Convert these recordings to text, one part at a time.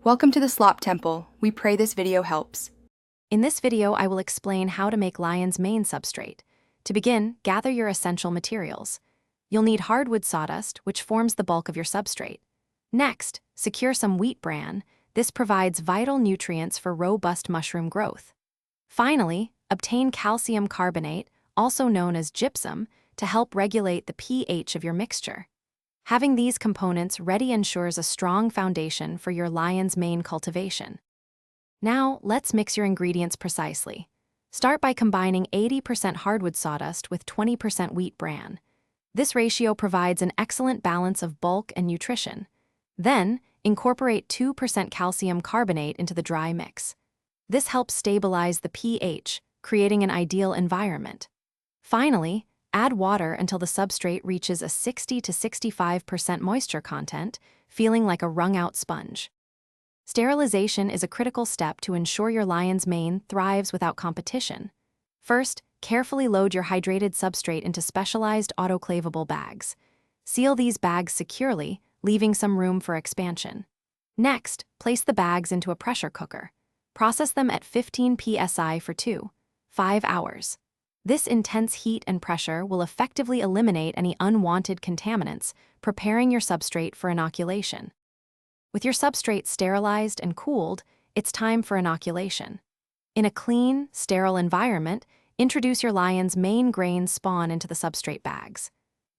Welcome to the Slop Temple. We pray this video helps. In this video, I will explain how to make lion's mane substrate. To begin, gather your essential materials. You'll need hardwood sawdust, which forms the bulk of your substrate. Next, secure some wheat bran. This provides vital nutrients for robust mushroom growth. Finally, obtain calcium carbonate, also known as gypsum, to help regulate the pH of your mixture. Having these components ready ensures a strong foundation for your lion's mane cultivation. Now, let's mix your ingredients precisely. Start by combining 80% hardwood sawdust with 20% wheat bran. This ratio provides an excellent balance of bulk and nutrition. Then, incorporate 2% calcium carbonate into the dry mix. This helps stabilize the pH, creating an ideal environment. Finally, add water until the substrate reaches a 60 to 65% moisture content, feeling like a wrung-out sponge. Sterilization is a critical step to ensure your lion's mane thrives without competition. First, carefully load your hydrated substrate into specialized autoclavable bags. Seal these bags securely, leaving some room for expansion. Next, place the bags into a pressure cooker. Process them at 15 psi for 5 hours. This intense heat and pressure will effectively eliminate any unwanted contaminants, preparing your substrate for inoculation. With your substrate sterilized and cooled, it's time for inoculation. In a clean, sterile environment, introduce your lion's mane grain spawn into the substrate bags.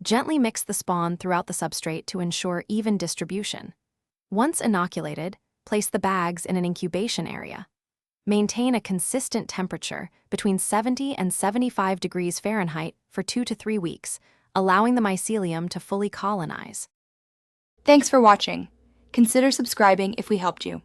Gently mix the spawn throughout the substrate to ensure even distribution. Once inoculated, place the bags in an incubation area. Maintain a consistent temperature between 70 and 75 degrees Fahrenheit for 2 to 3 weeks, allowing the mycelium to fully colonize. Thanks for watching. Consider subscribing if we helped you.